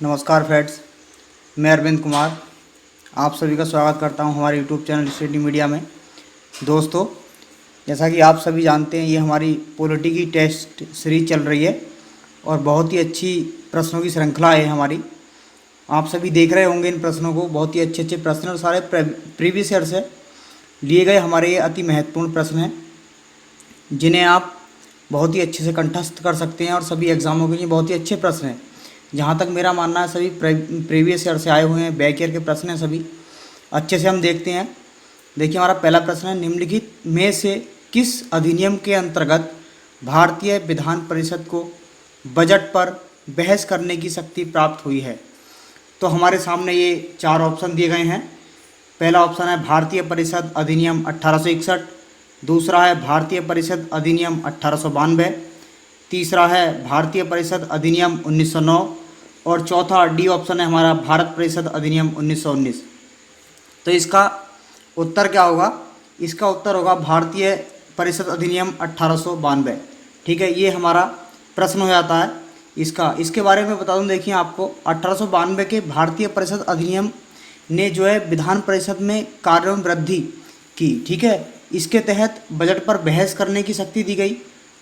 नमस्कार फ्रेंड्स, मैं अरविंद कुमार आप सभी का स्वागत करता हूं हमारे यूट्यूब चैनल स्टडी मीडिया में। दोस्तों, जैसा कि आप सभी जानते हैं, ये हमारी पॉलिटी की टेस्ट सीरीज चल रही है और बहुत ही अच्छी प्रश्नों की श्रृंखला है हमारी। आप सभी देख रहे होंगे इन प्रश्नों को। बहुत ही अच्छे अच्छे प्रश्न और सारे प्रीवियस ईयर से लिए गए हमारे ये अति महत्वपूर्ण प्रश्न हैं, जिन्हें आप बहुत ही अच्छे से कंठस्थ कर सकते हैं और सभी एग्ज़ामों के लिए बहुत ही अच्छे प्रश्न हैं। जहाँ तक मेरा मानना है, सभी प्रीवियस ईयर से आए हुए हैं, बैक ईयर के प्रश्न हैं, सभी अच्छे से हम देखते हैं। देखिए, हमारा पहला प्रश्न है, निम्नलिखित में से किस अधिनियम के अंतर्गत भारतीय विधान परिषद को बजट पर बहस करने की शक्ति प्राप्त हुई है? तो हमारे सामने ये चार ऑप्शन दिए गए हैं। पहला ऑप्शन है भारतीय परिषद अधिनियम 1861, दूसरा है भारतीय परिषद अधिनियम 1892, तीसरा है भारतीय परिषद अधिनियम 1909 और चौथा डी ऑप्शन है हमारा भारत परिषद अधिनियम 1919। तो इसका उत्तर क्या होगा? इसका उत्तर होगा भारतीय परिषद अधिनियम 1892। ठीक है, ये हमारा प्रश्न हो जाता है। इसके बारे में बता दूं, देखिए आपको 1892 के भारतीय परिषद अधिनियम ने जो है विधान परिषद में कार्यों में वृद्धि की। ठीक है, इसके तहत बजट पर बहस करने की शक्ति दी गई,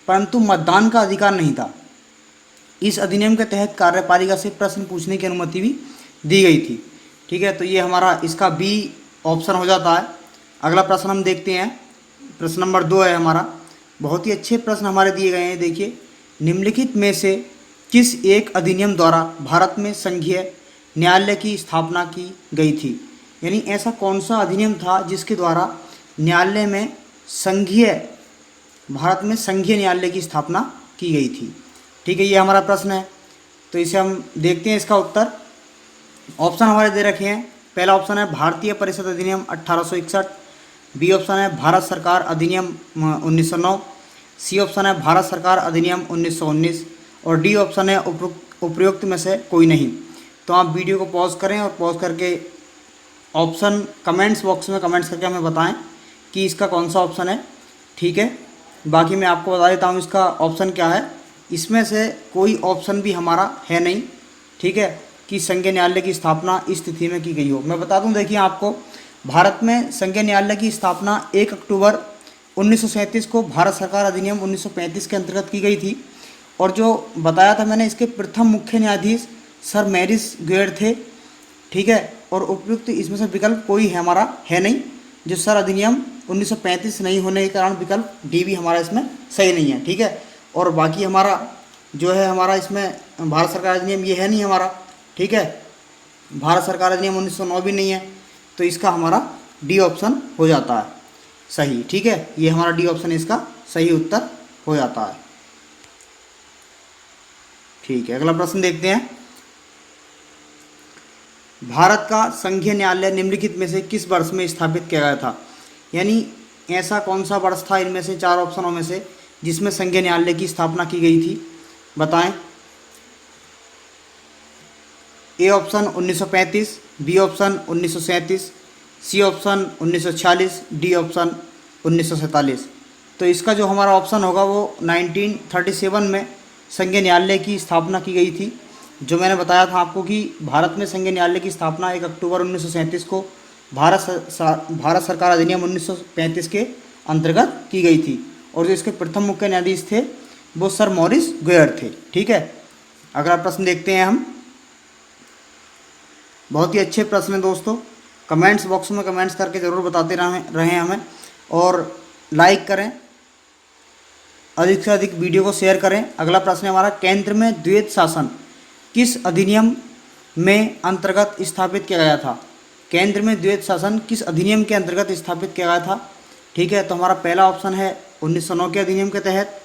परंतु मतदान का अधिकार नहीं था। इस अधिनियम के तहत कार्यपालिका से प्रश्न पूछने की अनुमति भी दी गई थी। ठीक है, तो ये हमारा इसका बी ऑप्शन हो जाता है। अगला प्रश्न हम देखते हैं, प्रश्न नंबर 2 है हमारा। बहुत ही अच्छे प्रश्न हमारे दिए गए हैं। देखिए, निम्नलिखित में से किस एक अधिनियम द्वारा भारत में संघीय न्यायालय की स्थापना की गई थी? यानी ऐसा कौन सा अधिनियम था जिसके द्वारा न्यायालय में भारत में संघीय न्यायालय की स्थापना की गई थी? ठीक है, ये हमारा प्रश्न है। तो इसे हम देखते हैं इसका उत्तर। ऑप्शन हमारे दे रखे हैं। पहला ऑप्शन है भारतीय परिषद अधिनियम 1861, बी ऑप्शन है भारत सरकार अधिनियम 1909, सी ऑप्शन है भारत सरकार अधिनियम 1919 और डी ऑप्शन है उपयुक्त में से कोई नहीं। तो आप वीडियो को पॉज करें और पॉज करके ऑप्शन कमेंट्स बॉक्स में कमेंट्स करके हमें बताएं कि इसका कौन सा ऑप्शन है। ठीक है, बाकी मैं आपको बता देता हूँ इसका ऑप्शन क्या है। इसमें से कोई ऑप्शन भी हमारा है नहीं। ठीक है, कि संघीय न्यायालय की स्थापना इस तिथि में की गई हो। मैं बता दूं, देखिए आपको, भारत में संघीय न्यायालय की स्थापना 1 अक्टूबर 1937 को भारत सरकार अधिनियम 1935 के अंतर्गत की गई थी। और जो बताया था मैंने, इसके प्रथम मुख्य न्यायाधीश सर मैरिस गुएर्ड थे। ठीक है, और उपयुक्त इसमें से विकल्प कोई है हमारा है नहीं। जो सर अधिनियम 1935 नहीं होने के कारण विकल्प डी भी हमारा इसमें सही नहीं है। ठीक है, और बाकी हमारा जो है हमारा इसमें भारत सरकार अधिनियम ये है नहीं हमारा। ठीक है, भारत सरकार अधिनियम 1909 भी नहीं है। तो इसका हमारा डी ऑप्शन हो जाता है सही। ठीक है, ये हमारा डी ऑप्शन इसका सही उत्तर हो जाता है। ठीक है, अगला प्रश्न देखते हैं। भारत का संघीय न्यायालय निम्नलिखित में से किस वर्ष में स्थापित किया गया था? यानी ऐसा कौन सा वर्ष था इनमें से चार ऑप्शनों में से जिसमें संघीय न्यायालय की स्थापना की गई थी? बताएं। A option 1935, B option 1937, C option 1946, D option 1947। तो इसका जो हमारा ऑप्शन होगा वो 1937 में संघीय न्यायालय की स्थापना की गई थी। जो मैंने बताया था आपको कि भारत में संघीय न्यायालय की स्थापना 1 अक्टूबर 1937 को भारत सरकार अधिनियम 1935 के अंतर्गत की गई थी। और जो इसके प्रथम मुख्य न्यायाधीश थे वो सर मॉरिस गुएर्ड थे। ठीक है, अगला प्रश्न देखते हैं हम। बहुत ही अच्छे प्रश्न हैं दोस्तों। कमेंट्स बॉक्स में कमेंट्स करके ज़रूर बताते रहें हमें, और लाइक करें, अधिक से अधिक वीडियो को शेयर करें। अगला प्रश्न है हमारा, केंद्र में द्वैध शासन किस अधिनियम में अंतर्गत स्थापित किया गया था? केंद्र में द्वैध शासन किस अधिनियम के अंतर्गत स्थापित किया गया था? ठीक है, तो हमारा पहला ऑप्शन है 1909 के अधिनियम के तहत,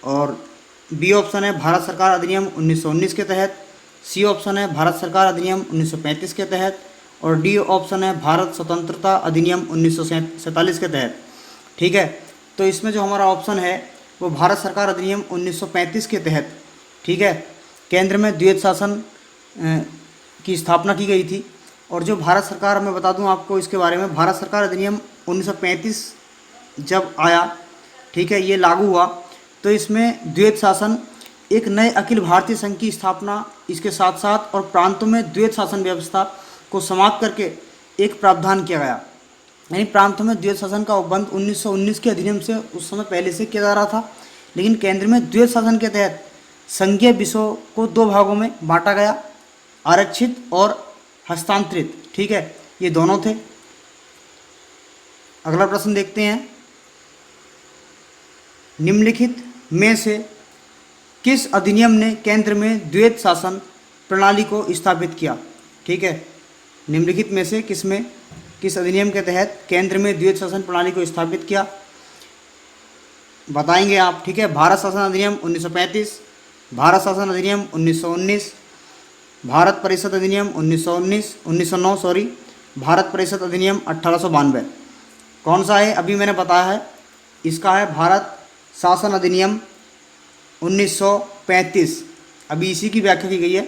और बी ऑप्शन है भारत सरकार अधिनियम 1919 के तहत, सी ऑप्शन है भारत सरकार अधिनियम 1935 के तहत और डी ऑप्शन है भारत स्वतंत्रता अधिनियम 1947 के तहत। ठीक है, तो इसमें जो हमारा ऑप्शन है वो भारत सरकार अधिनियम 1935 के तहत, ठीक है, केंद्र में द्वैध शासन की स्थापना की गई थी। और जो भारत सरकार, मैं बता दूं आपको इसके बारे में, भारत सरकार अधिनियम 1935 जब आया, ठीक है, ये लागू हुआ, तो इसमें द्वैध शासन एक नए अखिल भारतीय संघ की स्थापना इसके साथ साथ और प्रांतों में द्वैत शासन व्यवस्था को समाप्त करके एक प्रावधान किया गया। यानी प्रांतों में द्वैत शासन का उपबंध 1919 के अधिनियम से उस समय पहले से किया जा रहा था, लेकिन केंद्र में द्वैत शासन के तहत संघीय विषयों को दो भागों में बांटा गया, आरक्षित और हस्तांतरित। ठीक है, ये दोनों थे। अगला प्रश्न देखते हैं, निम्नलिखित में से किस अधिनियम ने केंद्र में द्वैत शासन प्रणाली को स्थापित किया? ठीक है, निम्नलिखित में से किस अधिनियम के तहत केंद्र में द्वैत शासन प्रणाली को स्थापित किया बताएंगे आप। ठीक है, भारत शासन अधिनियम 1935, भारत शासन अधिनियम 1919, भारत परिषद अधिनियम 1909 भारत परिषद अधिनियम 1892। कौन सा है? अभी मैंने बताया है, इसका है भारत शासन अधिनियम 1935। अभी इसी की व्याख्या की गई है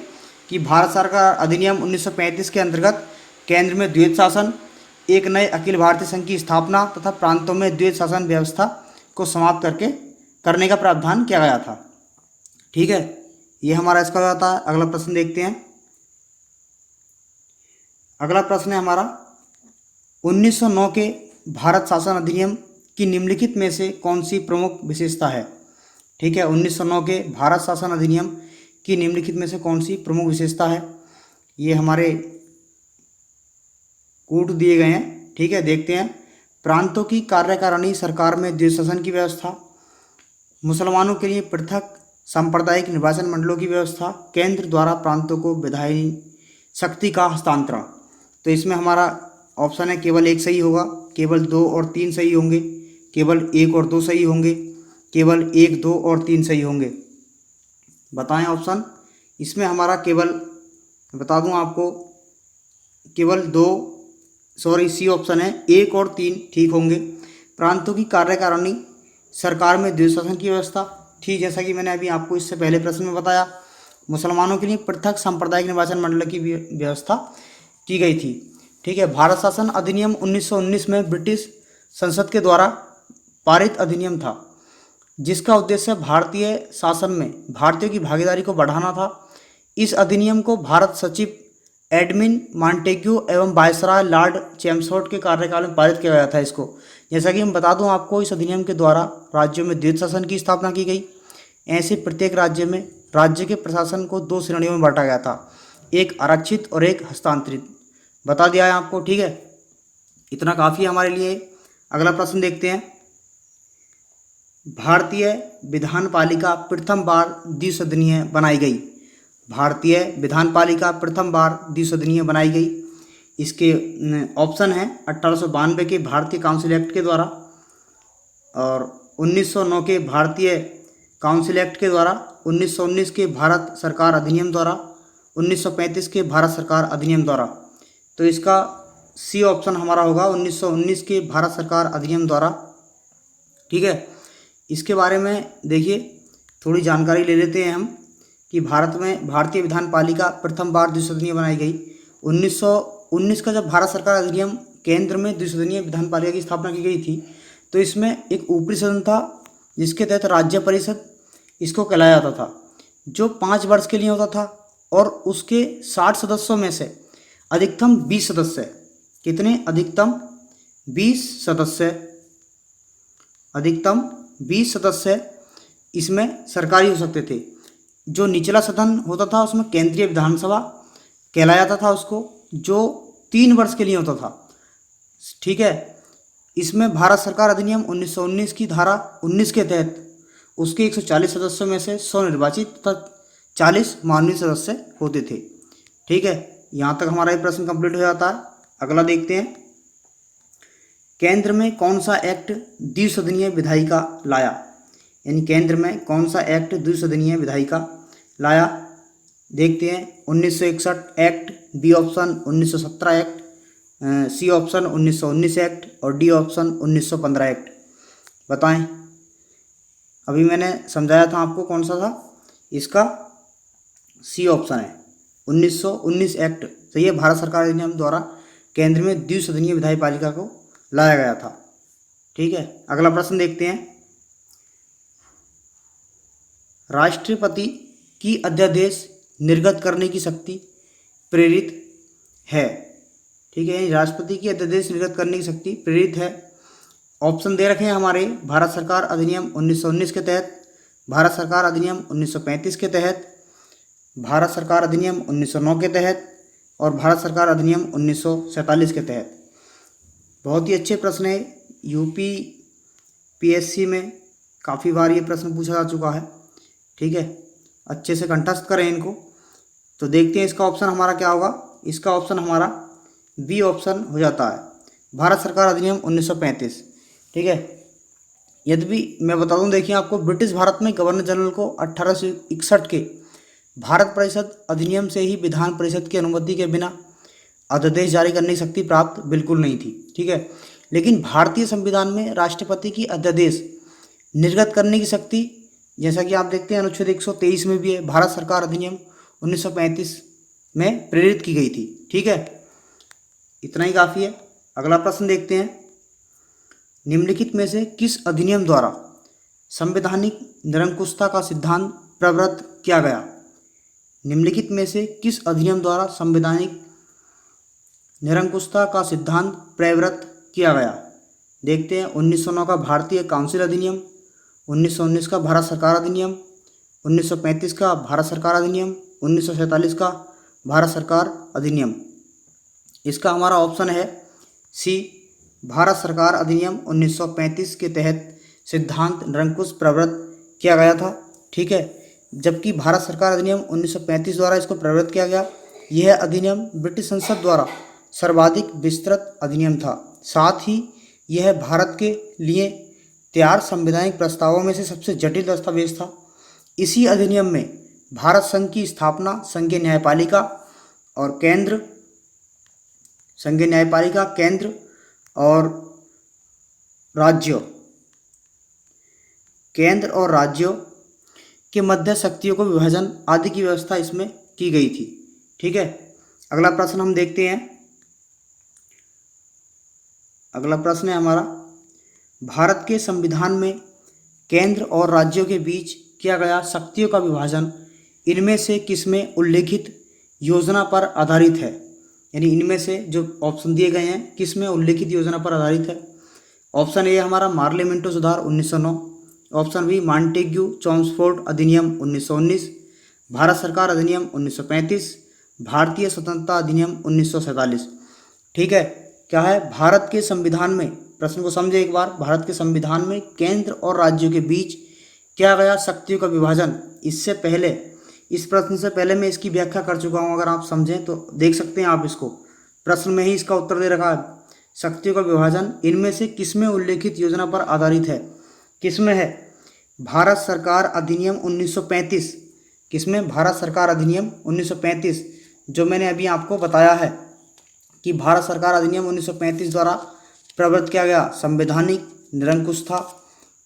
कि भारत सरकार अधिनियम 1935 के अंतर्गत केंद्र में द्वैत शासन, एक नए अखिल भारतीय संघ की स्थापना तथा प्रांतों में द्वैत शासन व्यवस्था को समाप्त करने का प्रावधान किया गया था। ठीक है, ये हमारा इसका जाता है। अगला प्रश्न देखते हैं। अगला प्रश्न है हमारा, 1909 के भारत शासन अधिनियम की निम्नलिखित में से कौन सी प्रमुख विशेषता है? ठीक है, 1909 के भारत शासन अधिनियम की निम्नलिखित में से कौन सी प्रमुख विशेषता है? ये हमारे कूट दिए गए हैं। ठीक है, देखते हैं। प्रांतों की कार्यकारिणी सरकार में द्वैत शासन की व्यवस्था, मुसलमानों के लिए पृथक सांप्रदायिक निर्वाचन मंडलों की व्यवस्था, केंद्र द्वारा प्रांतों को विधायी शक्ति का हस्तांतरण। तो इसमें हमारा ऑप्शन है केवल एक सही होगा, केवल 2 और 3 सही होंगे, केवल 1 और 2 सही होंगे, केवल 1, 2 और 3 सही होंगे। बताएं ऑप्शन। इसमें हमारा केवल बता दूं आपको, केवल सी ऑप्शन है, 1 और 3 ठीक होंगे। प्रांतों की कार्यकारिणी सरकार में द्वैत शासन की व्यवस्था, ठीक जैसा कि मैंने अभी आपको इससे पहले प्रश्न में बताया। मुसलमानों के लिए पृथक सांप्रदायिक निर्वाचन मंडल की व्यवस्था की गई थी। ठीक है, भारत शासन अधिनियम 1919 में ब्रिटिश संसद के द्वारा पारित अधिनियम था, जिसका उद्देश्य भारतीय शासन में भारतीयों की भागीदारी को बढ़ाना था। इस अधिनियम को भारत सचिव एडमिन मॉन्टेग्यू एवं वायसराय लॉर्ड चैम्सफोर्ड के कार्यकाल में पारित किया गया था इसको। जैसा कि मैं बता दूं आपको, इस अधिनियम के द्वारा राज्यों में द्वैत शासन की स्थापना की गई। ऐसे प्रत्येक राज्य में राज्य के प्रशासन को 2 श्रेणियों में बांटा गया था, एक आरक्षित और एक हस्तांतरित। बता दिया है आपको। ठीक है, इतना काफ़ी है हमारे लिए। अगला प्रश्न देखते हैं। भारतीय विधान पालिका प्रथम बार द्विसदनीय बनाई गई। भारतीय विधान पालिका प्रथम बार द्विसदनीय बनाई गई। इसके ऑप्शन हैं 1892 के भारतीय काउंसिल एक्ट के द्वारा, और 1909 के भारतीय काउंसिल एक्ट के द्वारा, 1919 के भारत सरकार अधिनियम द्वारा, 1935 के भारत सरकार अधिनियम द्वारा। तो इसका सी ऑप्शन हमारा होगा 1919 के भारत सरकार अधिनियम द्वारा। ठीक है, इसके बारे में देखिए थोड़ी जानकारी ले लेते हैं हम कि भारत में भारतीय विधान पालिका प्रथम बार द्विसदनीय बनाई गई। 1919 का जब भारत सरकार अधिनियम केंद्र में द्विसदनीय विधान पालिका की स्थापना की गई थी, तो इसमें एक ऊपरी सदन था जिसके तहत राज्य परिषद इसको कहलाया जाता था, जो 5 वर्ष के लिए होता था, और उसके 60 सदस्यों में से अधिकतम 20 सदस्य, कितने? अधिकतम 20 सदस्य इसमें सरकारी हो सकते थे। जो निचला सदन होता था उसमें केंद्रीय विधानसभा कहलाया जाता था उसको, जो 3 वर्ष के लिए होता था। ठीक है, इसमें भारत सरकार अधिनियम 1919 की धारा 19 के तहत उसके 140 सदस्यों में से 100 निर्वाचित तथा 40 माननीय सदस्य होते थे। ठीक है, यहाँ तक हमारा ये प्रश्न कंप्लीट हो जाता है। अगला देखते हैं। केंद्र में कौन सा एक्ट द्विसदनीय विधायिका लाया? यानी केंद्र में कौन सा एक्ट द्विसदनीय विधायिका लाया? देखते हैं। 1961 act, B option 1917 act, C option 1919 act, और डी ऑप्शन 1915 एक्ट। बताएं। अभी मैंने समझाया था आपको कौन सा था, इसका सी ऑप्शन है 1919 एक्ट। सही है, भारत सरकार अधिनियम द्वारा केंद्र में द्विसदनीय विधायी पालिका को लाया गया था। ठीक है, अगला प्रश्न देखते हैं। राष्ट्रपति की अध्यादेश निर्गत करने की शक्ति प्रेरित है। ठीक है, यानी राष्ट्रपति की अध्यादेश निर्गत करने की शक्ति प्रेरित है। ऑप्शन दे रखे हैं हमारे भारत सरकार अधिनियम 1919 के तहत, भारत सरकार अधिनियम 1935 के तहत, भारत सरकार अधिनियम 1909 के तहत और भारत सरकार अधिनियम 1947 के तहत। बहुत ही अच्छे प्रश्न है। यूपी पीएससी में काफ़ी बार ये प्रश्न पूछा जा चुका है। ठीक है, अच्छे से कंठस्थ करें इनको। तो देखते हैं इसका ऑप्शन हमारा क्या होगा। इसका ऑप्शन हमारा बी ऑप्शन हो जाता है, भारत सरकार अधिनियम 1935। ठीक है, यद्यपि मैं बता दूं, देखिए आपको, ब्रिटिश भारत में गवर्नर जनरल को 1861 के भारत परिषद अधिनियम से ही विधान परिषद की अनुमति के बिना अध्यादेश जारी करने की शक्ति प्राप्त बिल्कुल नहीं थी। ठीक है, लेकिन भारतीय संविधान में राष्ट्रपति की अध्यादेश निर्गत करने की शक्ति, जैसा कि आप देखते हैं अनुच्छेद 123 में भी है, भारत सरकार अधिनियम 1935 में प्रेरित की गई थी। ठीक है, इतना ही काफ़ी है। अगला प्रश्न देखते हैं, निम्नलिखित में से किस अधिनियम द्वारा संवैधानिक निरंकुशता का सिद्धांत प्रवृत्त किया गया? निम्नलिखित में से किस अधिनियम द्वारा संवैधानिक निरंकुशता का सिद्धांत प्रवृत्त किया गया? देखते हैं, 1909 का भारतीय काउंसिल अधिनियम, 1919 का भारत सरकार अधिनियम, 1935 का भारत सरकार अधिनियम, 1947 का भारत सरकार अधिनियम। इसका हमारा ऑप्शन है सी, भारत सरकार अधिनियम 1935 के तहत सिद्धांत निरंकुश प्रवृत्त किया गया था। ठीक है, जबकि भारत सरकार अधिनियम 1935 द्वारा इसको प्रवृत्त किया गया। यह अधिनियम ब्रिटिश संसद द्वारा सर्वाधिक विस्तृत अधिनियम था। साथ ही यह भारत के लिए तैयार संवैधानिक प्रस्तावों में से सबसे जटिल दस्तावेज था। इसी अधिनियम में भारत संघ की स्थापना संघीय न्यायपालिका और केंद्र, संघीय न्यायपालिका, केंद्र और राज्यों, केंद्र और राज्यों के मध्य शक्तियों को विभाजन आदि की व्यवस्था इसमें की गई थी। ठीक है, अगला प्रश्न हम देखते हैं। अगला प्रश्न है हमारा, भारत के संविधान में केंद्र और राज्यों के बीच किया गया शक्तियों का विभाजन इनमें से किसमें उल्लेखित योजना पर आधारित है? यानी इनमें से जो ऑप्शन दिए गए हैं किसमें उल्लेखित योजना पर आधारित है? ऑप्शन ए हमारा मार्लियामेंटो सुधार 1909, ऑप्शन बी मॉन्टेग्यू चॉम्स्फोर्ड अधिनियम 1919, भारत सरकार अधिनियम 1935, भारतीय स्वतंत्रता अधिनियम 1947। ठीक है, क्या है? भारत के संविधान में, प्रश्न को समझे एक बार, भारत के संविधान में केंद्र और राज्यों के बीच किया गया शक्तियों का विभाजन। इससे पहले, इस प्रश्न से पहले मैं इसकी व्याख्या कर चुका हूँ, अगर आप समझें तो देख सकते हैं आप इसको, प्रश्न में ही इसका उत्तर दे रखा है। शक्तियों का विभाजन इनमें से किसमें उल्लेखित योजना पर आधारित है? किसमें है? भारत सरकार अधिनियम 1935। किसमें? भारत सरकार अधिनियम 1935, जो मैंने अभी आपको बताया है कि भारत सरकार अधिनियम 1935 द्वारा प्रवृत्त किया गया संवैधानिक निरंकुश था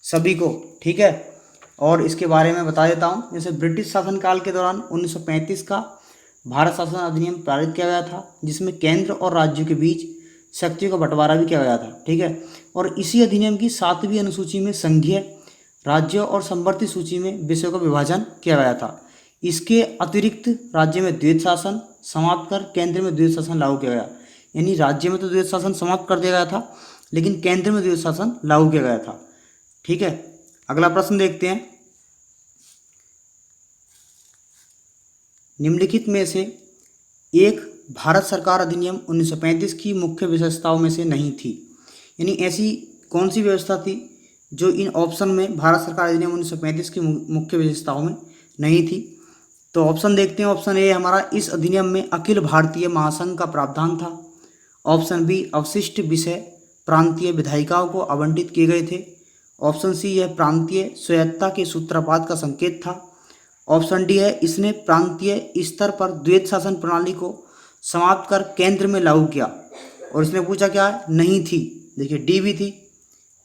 सभी को। ठीक है, और इसके बारे में बता देता हूँ। जैसे ब्रिटिश शासनकाल के दौरान 1935 का भारत शासन अधिनियम पारित किया गया था, जिसमें केंद्र और राज्यों के बीच शक्तियों का बंटवारा भी किया गया था। ठीक है, और इसी अधिनियम की 7वीं अनुसूची में संघीय, राज्यों और संवर्ती सूची में विषयों का विभाजन किया गया था। इसके अतिरिक्त राज्य में द्वैध शासन समाप्त कर केंद्र में द्वैध शासन लागू किया गया। यानी राज्य में तो द्वैध शासन समाप्त कर दिया गया था, लेकिन केंद्र में द्वैध शासन लागू किया गया था। ठीक है, अगला प्रश्न देखते हैं। निम्नलिखित में से एक भारत सरकार अधिनियम 1935 की मुख्य विशेषताओं में से नहीं थी। यानी ऐसी कौन सी व्यवस्था थी जो इन ऑप्शन में भारत सरकार अधिनियम 1935 की मुख्य विशेषताओं में नहीं थी? तो ऑप्शन देखते हैं। ऑप्शन ए हमारा, इस अधिनियम में अखिल भारतीय महासंघ का प्रावधान था। ऑप्शन बी, अवशिष्ट विषय प्रांतीय विधायिकाओं को आवंटित किए गए थे। ऑप्शन सी, यह प्रांतीय स्वायत्तता के सूत्रपात का संकेत था। ऑप्शन डी है, इसने प्रांतीय स्तर पर द्वैध शासन प्रणाली को समाप्त कर केंद्र में लागू किया। और इसने पूछा क्या है? नहीं थी। देखिए डी भी थी।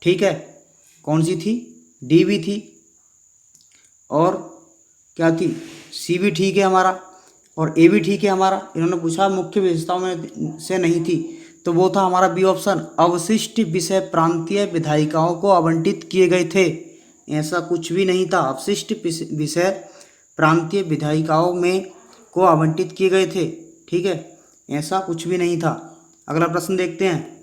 ठीक है, कौन सी थी? डी भी थी। और क्या थी? सी भी ठीक है हमारा, और ए भी ठीक है हमारा। इन्होंने पूछा मुख्य विशेषताओं में से नहीं थी, तो वो था हमारा बी ऑप्शन, अवशिष्ट विषय प्रांतीय विधायिकाओं को आवंटित किए गए थे। ऐसा कुछ भी नहीं था। अवशिष्ट विषय प्रांतीय विधायिकाओं में को आवंटित किए गए थे। ठीक है, ऐसा कुछ भी नहीं था। अगला प्रश्न देखते हैं।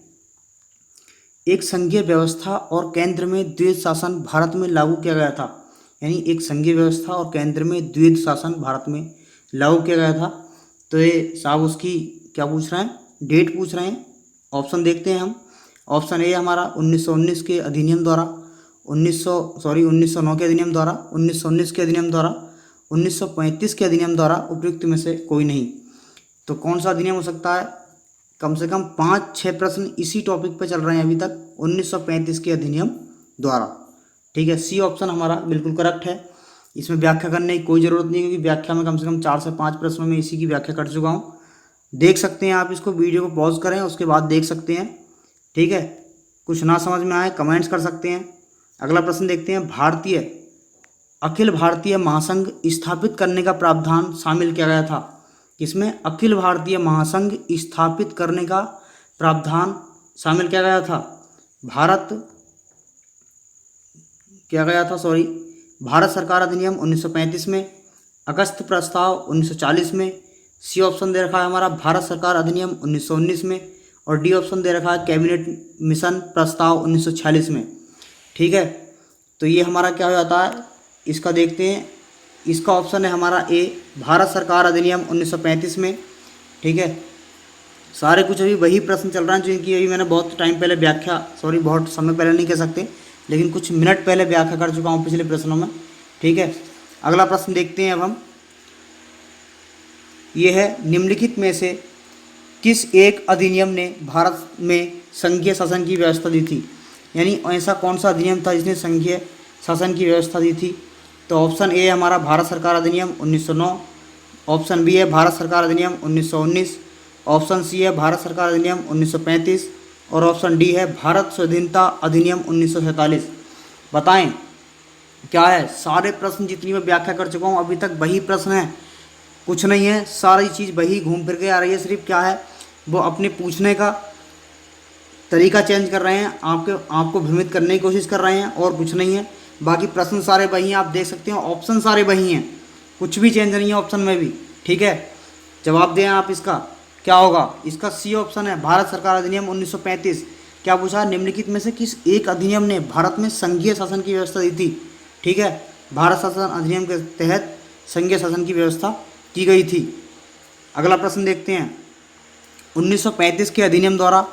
एक संघीय व्यवस्था और केंद्र में द्वैध शासन भारत में लागू किया गया था। यानी एक संघीय व्यवस्था और केंद्र में द्वैध शासन भारत में लागू किया गया था। तो ये साहब उसकी क्या पूछ रहे हैं, डेट पूछ रहे हैं। ऑप्शन देखते हैं हम। ऑप्शन ए हमारा 1919 के अधिनियम द्वारा, 1909 के अधिनियम द्वारा, 1919 के अधिनियम द्वारा, 1935 के अधिनियम द्वारा, उपयुक्त में से कोई नहीं। तो कौन सा अधिनियम हो सकता है? कम से कम 5-6 प्रश्न इसी टॉपिक पे चल रहे हैं अभी तक, 1935 के अधिनियम द्वारा। ठीक है, सी ऑप्शन हमारा बिल्कुल करेक्ट है। इसमें व्याख्या करने की कोई ज़रूरत नहीं, क्योंकि व्याख्या में कम से कम 4 से 5 प्रश्नों में इसी की व्याख्या कर चुका हूँ। देख सकते हैं आप, इसको वीडियो को पॉज करें, उसके बाद देख सकते हैं। ठीक है, कुछ ना समझ में आए कमेंट्स कर सकते हैं। अगला प्रश्न देखते हैं। अखिल भारतीय महासंघ स्थापित करने का प्रावधान शामिल किया गया था। इसमें अखिल भारतीय महासंघ स्थापित करने का प्रावधान शामिल किया गया था। भारत सरकार अधिनियम 1935 में, अगस्त प्रस्ताव 1940 में, सी ऑप्शन दे रखा है हमारा भारत सरकार अधिनियम 1919 में, और डी ऑप्शन दे रखा है कैबिनेट मिशन प्रस्ताव 1946 में। ठीक है, तो ये हमारा क्या हो जाता है, इसका देखते हैं। इसका ऑप्शन है हमारा ए, भारत सरकार अधिनियम 1935 में। ठीक है, सारे कुछ अभी वही प्रश्न चल रहे हैं जिनकी अभी मैंने बहुत टाइम पहले बहुत समय पहले नहीं कह सकते, लेकिन कुछ मिनट पहले व्याख्या कर चुका हूँ पिछले प्रश्नों में। ठीक है, अगला प्रश्न देखते हैं अब हम। ये है, निम्नलिखित में से किस एक अधिनियम ने भारत में संघीय शासन की व्यवस्था दी थी? यानी ऐसा कौन सा अधिनियम था जिसने संघीय शासन की व्यवस्था दी थी? तो ऑप्शन ए हमारा भारत सरकार अधिनियम 1909, ऑप्शन बी है भारत सरकार अधिनियम 1919, ऑप्शन सी है भारत सरकार अधिनियम 1935, और ऑप्शन डी है भारत स्वाधीनता अधिनियम 1947। बताएं क्या है? सारे प्रश्न जितनी मैं व्याख्या कर चुका हूँ अभी तक वही प्रश्न है, कुछ नहीं है। सारी चीज़ वही घूम फिर के आ रही है, सिर्फ क्या है वो अपने पूछने का तरीका चेंज कर रहे हैं, आपको भ्रमित करने की कोशिश कर रहे हैं, और कुछ नहीं है। बाकी प्रश्न सारे वही हैं, आप देख सकते हैं। ऑप्शन सारे वही हैं, कुछ भी चेंज नहीं है ऑप्शन में भी। ठीक है, जवाब दें आप, इसका क्या होगा? इसका सी ऑप्शन है भारत सरकार अधिनियम 1935। क्या पूछा? निम्नलिखित में से किस एक अधिनियम ने भारत में संघीय शासन की व्यवस्था दी थी? ठीक है, भारत शासन अधिनियम के तहत संघीय शासन की व्यवस्था की गई थी। अगला प्रश्न देखते हैं। 1935 के अधिनियम द्वारा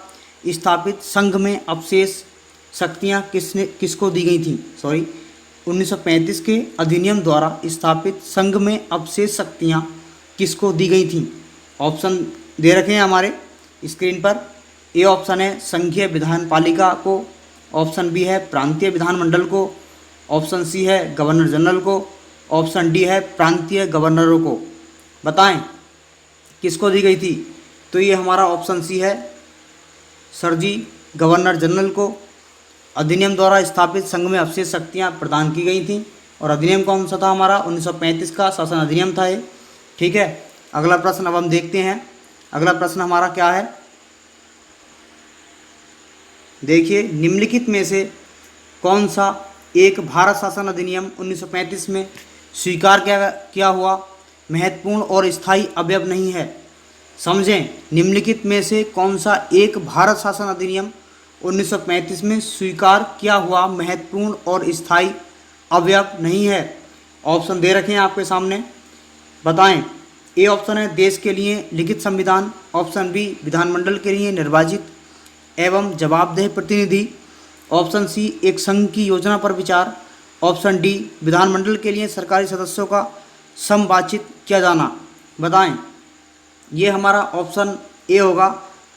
स्थापित संघ में अपशेष शक्तियाँ किसको दी गई थी? 1935 के अधिनियम द्वारा स्थापित संघ में अपशेष शक्तियाँ किसको दी गई थी? ऑप्शन दे रखे हैं हमारे स्क्रीन पर। ए ऑप्शन है संघीय विधान पालिका को, ऑप्शन बी है प्रांतीय विधानमंडल को, ऑप्शन सी है गवर्नर जनरल को, ऑप्शन डी है प्रांतीय गवर्नरों को। बताएं किसको दी गई थी? तो ये हमारा ऑप्शन सी है सर जी, गवर्नर जनरल को अधिनियम द्वारा स्थापित संघ में अवशेष शक्तियाँ प्रदान की गई थीं। और अधिनियम कौन सा था हमारा? 1935 का शासन अधिनियम था ये। ठीक है, अगला प्रश्न अब हम देखते हैं। अगला प्रश्न हमारा क्या है, देखिए, निम्नलिखित में से कौन सा एक भारत शासन अधिनियम 1935 में स्वीकार किया हुआ महत्वपूर्ण और स्थायी अवयव नहीं है? समझें, निम्नलिखित में से कौन सा एक भारत शासन अधिनियम 1935 में स्वीकार किया हुआ महत्वपूर्ण और स्थायी अवयव नहीं है? ऑप्शन दे रखे हैं आपके सामने, बताएं। ए ऑप्शन है देश के लिए लिखित संविधान, ऑप्शन बी विधानमंडल के लिए निर्वाचित एवं जवाबदेह प्रतिनिधि, ऑप्शन सी एक संघ की योजना पर विचार, ऑप्शन डी विधानमंडल के लिए सरकारी सदस्यों का संवाचित किया जाना। बताएं, ये हमारा ऑप्शन ए होगा,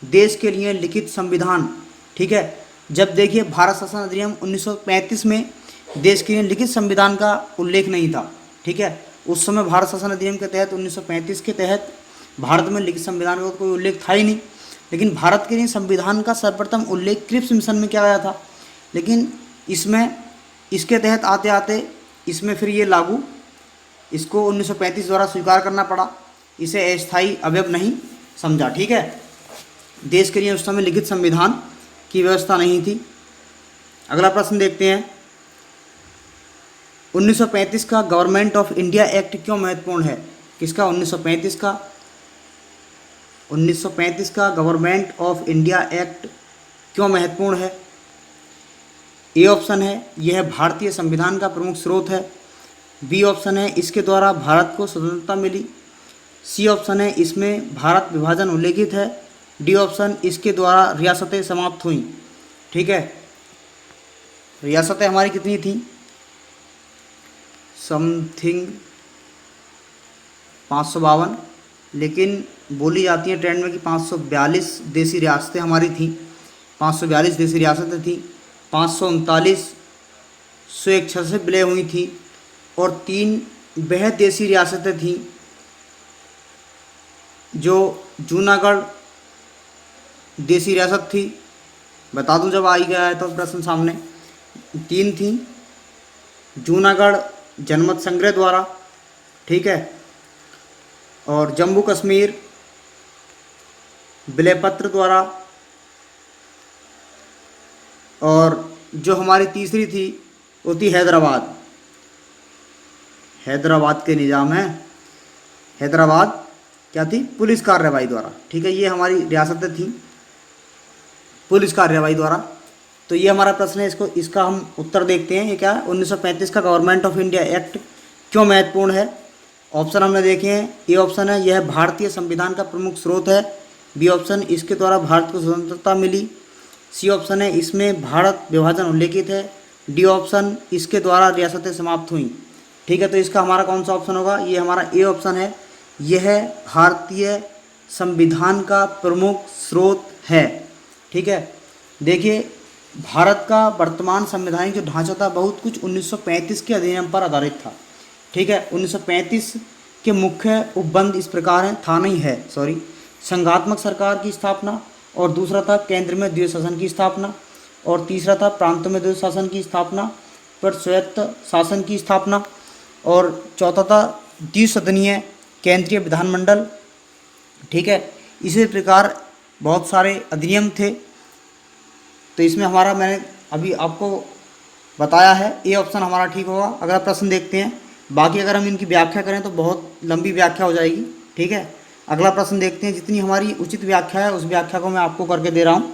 देश के लिए लिखित संविधान। ठीक है, जब देखिए भारत शासन अधिनियम 1935 में देश के लिए लिखित संविधान का उल्लेख नहीं था। ठीक है, उस समय भारत शासन अधिनियम के तहत 1935 के तहत भारत में लिखित संविधान का कोई उल्लेख था ही नहीं। लेकिन भारत के लिए संविधान का सर्वप्रथम उल्लेख क्रिप्स मिशन में किया गया था। लेकिन इसके तहत आते आते इसमें फिर ये लागू, इसको 1935 द्वारा स्वीकार करना पड़ा, इसे अस्थायी अवयव नहीं समझा। ठीक है, देश के लिए उस समय लिखित संविधान की व्यवस्था नहीं थी। अगला प्रश्न देखते हैं। 1935 का गवर्नमेंट ऑफ इंडिया एक्ट क्यों महत्वपूर्ण है? किसका? 1935 का। 1935 का गवर्नमेंट ऑफ इंडिया एक्ट क्यों महत्वपूर्ण है? ए ऑप्शन है यह भारतीय संविधान का प्रमुख स्रोत है। बी ऑप्शन है इसके द्वारा भारत को स्वतंत्रता मिली। सी ऑप्शन है इसमें भारत विभाजन उल्लेखित है। डी ऑप्शन इसके द्वारा रियासतें समाप्त हुई। ठीक है, रियासतें हमारी कितनी थी? समथिंग 552, लेकिन बोली जाती है ट्रेंड में कि 542 देसी रियासतें हमारी थी। 542 देसी रियासतें थी। 539 स्वेच्छा से विलय हुई थी और 3 वह देसी रियासतें थीं जो जूनागढ़ देसी रियासत थी। बता दूं जब आई गया है तो प्रश्न सामने। 3 थी जूनागढ़ जनमत संग्रह द्वारा, ठीक है, और जम्मू कश्मीर विलय पत्र द्वारा, और जो हमारी तीसरी थी वो थी हैदराबाद। हैदराबाद के निज़ाम है, हैदराबाद क्या थी? पुलिस कार्रवाई द्वारा। ठीक है, ये हमारी रियासतें थी पुलिस कार्रवाई द्वारा। तो ये हमारा प्रश्न है, इसका हम उत्तर देखते हैं। ये क्या है? 1935 का गवर्नमेंट ऑफ इंडिया एक्ट क्यों महत्वपूर्ण है? ऑप्शन हमने देखे हैं। ए ऑप्शन है यह भारतीय संविधान का प्रमुख स्रोत है। बी ऑप्शन इसके द्वारा भारत को स्वतंत्रता मिली। सी ऑप्शन है इसमें भारत विभाजन उल्लेखित है। डी ऑप्शन इसके द्वारा रियासतें समाप्त हुई। ठीक है, तो इसका हमारा कौन सा ऑप्शन होगा? ये हमारा ए ऑप्शन है, यह भारतीय संविधान का प्रमुख स्रोत है। ठीक है, देखिए भारत का वर्तमान संवैधानिक जो ढांचा था बहुत कुछ 1935 के अधिनियम पर आधारित था। ठीक है, 1935 के मुख्य उपबंध इस प्रकार हैं, था नहीं है सॉरी, संघात्मक सरकार की स्थापना, और दूसरा था केंद्र में द्वैध शासन की स्थापना, और तीसरा था प्रांतों में द्वैध शासन की स्थापना पर स्वायत्त शासन की स्थापना, और चौथा था द्विसदनीय केंद्रीय विधानमंडल। ठीक है, इसी प्रकार बहुत सारे अधिनियम थे। तो इसमें हमारा मैंने अभी आपको बताया है, ए ऑप्शन हमारा ठीक होगा। अगला प्रश्न देखते हैं। बाकी अगर हम इनकी व्याख्या करें तो बहुत लंबी व्याख्या हो जाएगी। ठीक है, अगला प्रश्न देखते हैं। जितनी हमारी उचित व्याख्या है उस व्याख्या को मैं आपको करके दे रहा हूँ,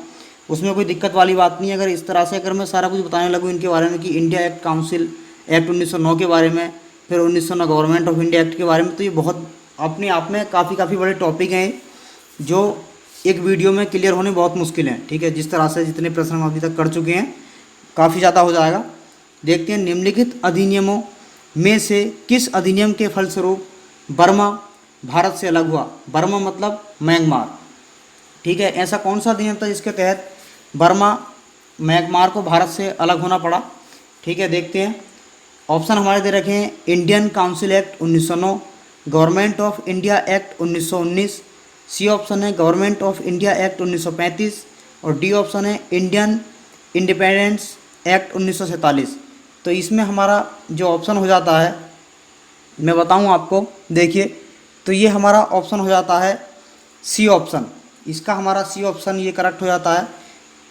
उसमें कोई दिक्कत वाली बात नहीं है। अगर इस तरह से अगर मैं सारा कुछ बताने लगूँ इनके बारे में कि इंडिया एक्ट काउंसिल एक्ट 1909 के बारे में, फिर 1909 गवर्नमेंट ऑफ इंडिया एक्ट के बारे में, तो ये बहुत अपने आप में काफ़ी बड़े टॉपिक हैं जो एक वीडियो में क्लियर होने बहुत मुश्किल है। ठीक है, जिस तरह से जितने प्रश्न हम अभी तक कर चुके हैं काफ़ी ज़्यादा हो जाएगा। देखते हैं, निम्नलिखित अधिनियमों में से किस अधिनियम के फलस्वरूप बर्मा भारत से अलग हुआ? बर्मा मतलब म्यांमार। ठीक है, ऐसा कौन सा अधिनियम था जिसके तहत बर्मा म्यांमार को भारत से अलग होना पड़ा? ठीक है, देखते हैं। ऑप्शन हमारे दे रखे हैं, Indian council act 1909, government of India act 1919, C option है गवर्नमेंट ऑफ इंडिया एक्ट 1935, और डी ऑप्शन है इंडियन इंडिपेंडेंस एक्ट 1947। तो इसमें हमारा जो ऑप्शन हो जाता है मैं बताऊं आपको, देखिए, तो ये हमारा ऑप्शन हो जाता है सी ऑप्शन। इसका हमारा सी ऑप्शन ये करेक्ट हो जाता है,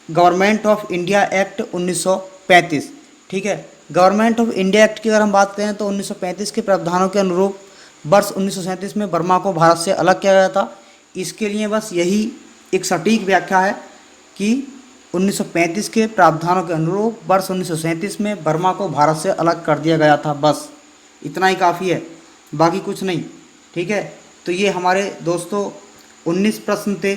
गवर्नमेंट ऑफ इंडिया एक्ट 1935। ठीक है, गवर्नमेंट ऑफ इंडिया एक्ट की अगर हम बात करें तो 1935 के प्रावधानों के अनुरूप वर्ष 1937 में बर्मा को भारत से अलग किया गया था। इसके लिए बस यही एक सटीक व्याख्या है कि 1935 के प्रावधानों के अनुरूप वर्ष 1937 में बर्मा को भारत से अलग कर दिया गया था। बस इतना ही काफ़ी है, बाकी कुछ नहीं। ठीक है, तो ये हमारे दोस्तों 19 प्रश्न थे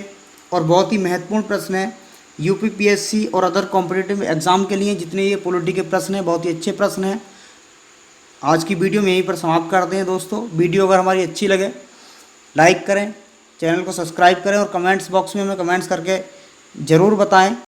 और बहुत ही महत्वपूर्ण प्रश्न है यूपीपीएससी और अदर कॉम्पिटिटिव एग्ज़ाम के लिए। जितने ये पॉलिटी के प्रश्न हैं बहुत ही अच्छे प्रश्न हैं। आज की वीडियो में यहीं पर समाप्त करते हैं दोस्तों। वीडियो अगर हमारी अच्छी लगे लाइक करें, चैनल को सब्सक्राइब करें और कमेंट्स बॉक्स में हमें कमेंट्स करके ज़रूर बताएं